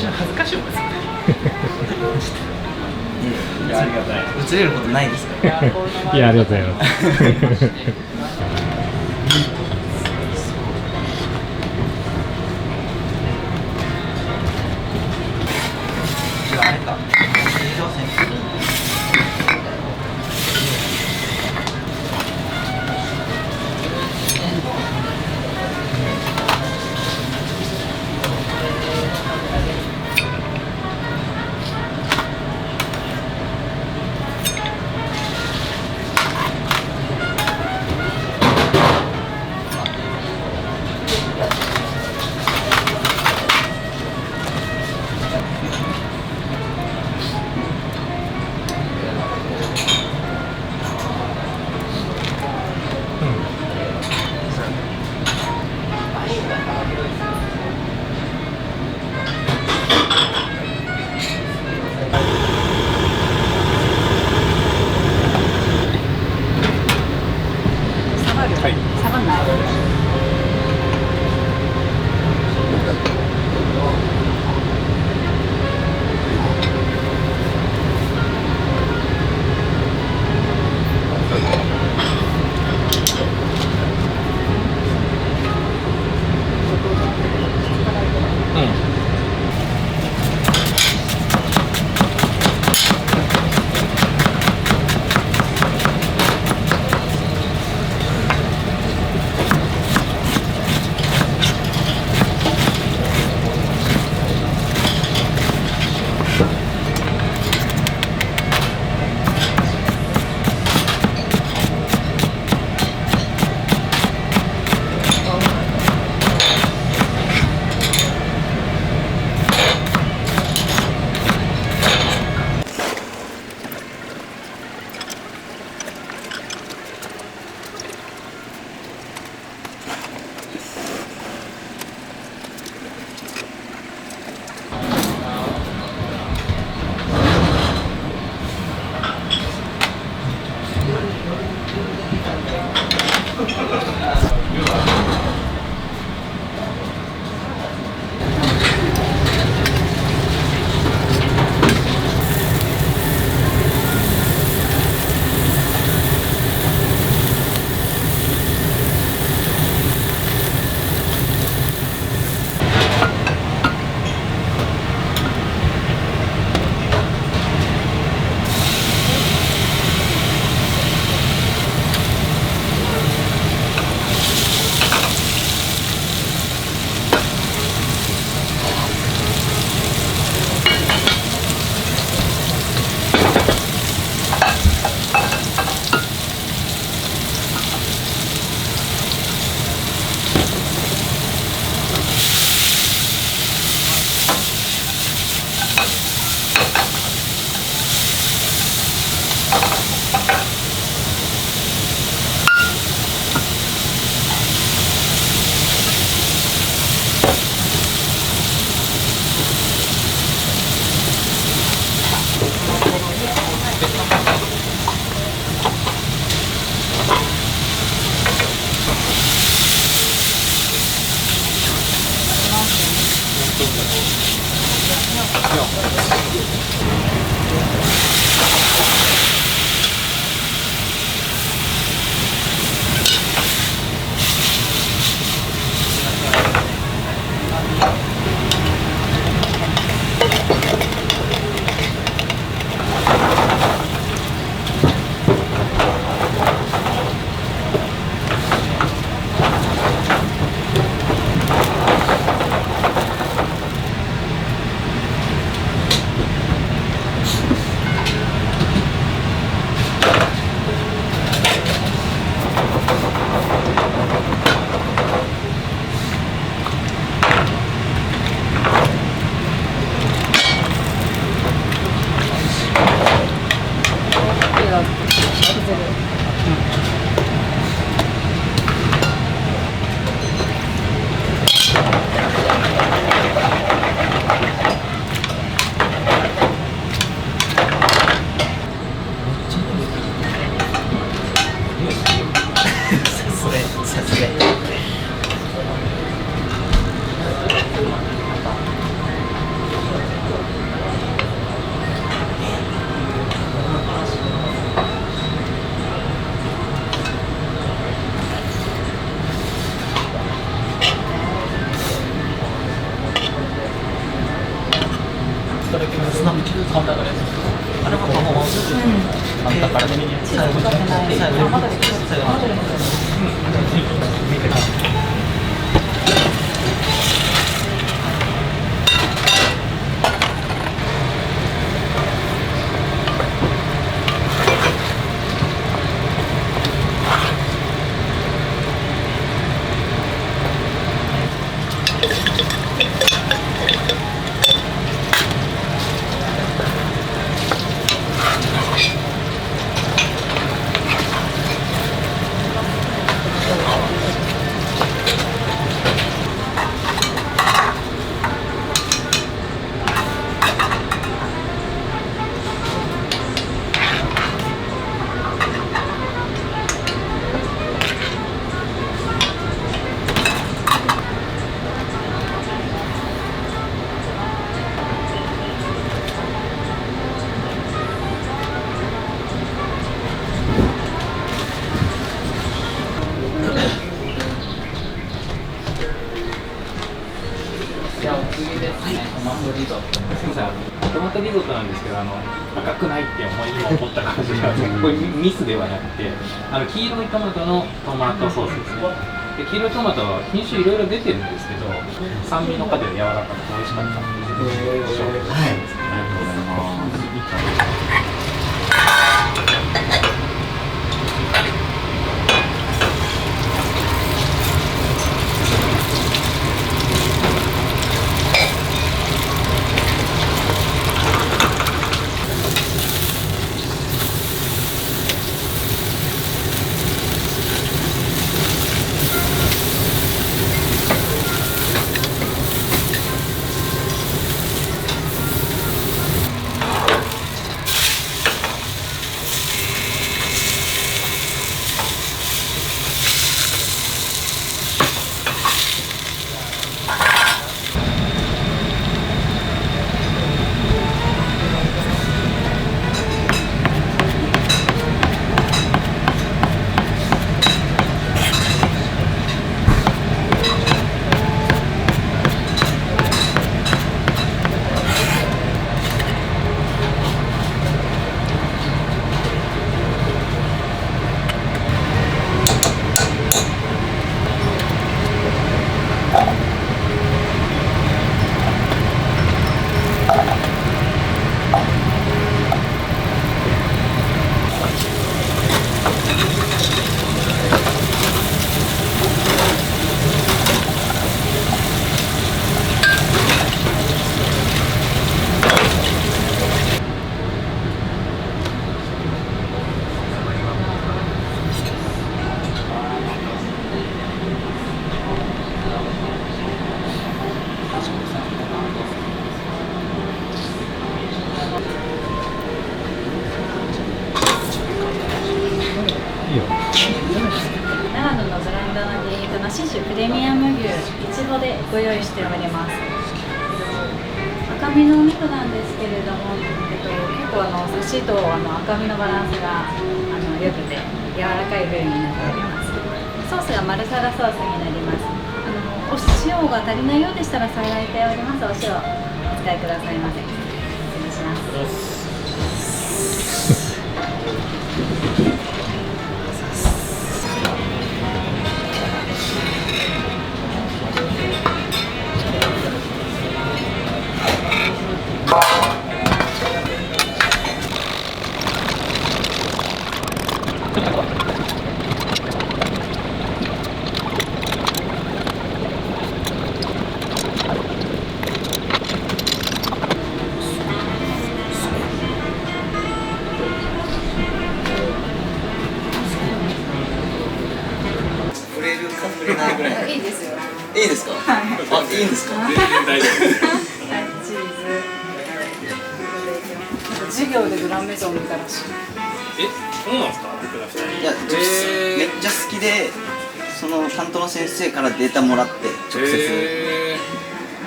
の恥ずかしいもんですね。いや、ありがたい。映れることないですから。いや、ありがとうございます。あれか。水道線。下がんない。じゃあお次ですね、トマトリゾット。すみません、トマトリゾットなんですけど、赤くないって今思った感じが、これミスではなくて、黄色いトマトのトマトソースですね。で、黄色いトマトは品種いろいろ出てるんですけど、酸味の果で柔らかくて美味しかったんで、紹介ですね。ありがとうございます。長野のブランドの牛肉の信州プレミアム牛いちごでご用意しております。赤身のお肉なんですけれども、結構サシと赤身のバランスが良くて柔らかい部位になっております。ソースがマルサラソースになります。お塩が足りないようでしたら添えられておりますお塩お使いくださいませ。失礼します。触れないぐらい。いいですよ。いいですか？はい。あ、いいんですか？全然大丈夫です。チーズ。授業でグランメゾン見たらしい。そうなんですか？僕ら2人。いや、めっちゃ好きで、その担当の先生からデータもらって直接。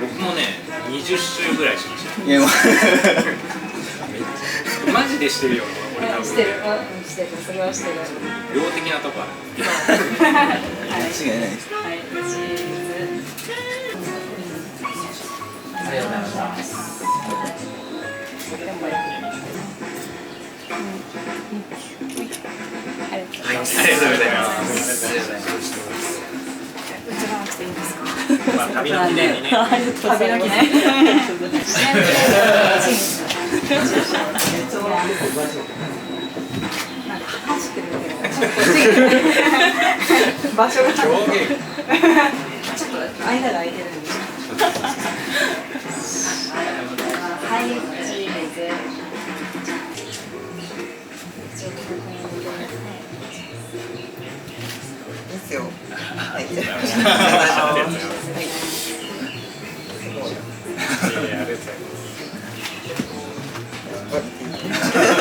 僕もね、20周ぐらいしました。いや、マジでしてるよ。俺多分。してる、してる、それはしてる。量的なとこある。間違いないです。はい、チーズ。ありがとうございます。とてもよく。ありがとう。はい、ありがとうございます。映らなくていいんですか？まあ旅の記念にね。旅の記念。なんか走ってるだけで。場所が。ちょっと間が空いてるんで。はい、チーズ。ですよ。はい。いやいやありがとうございます。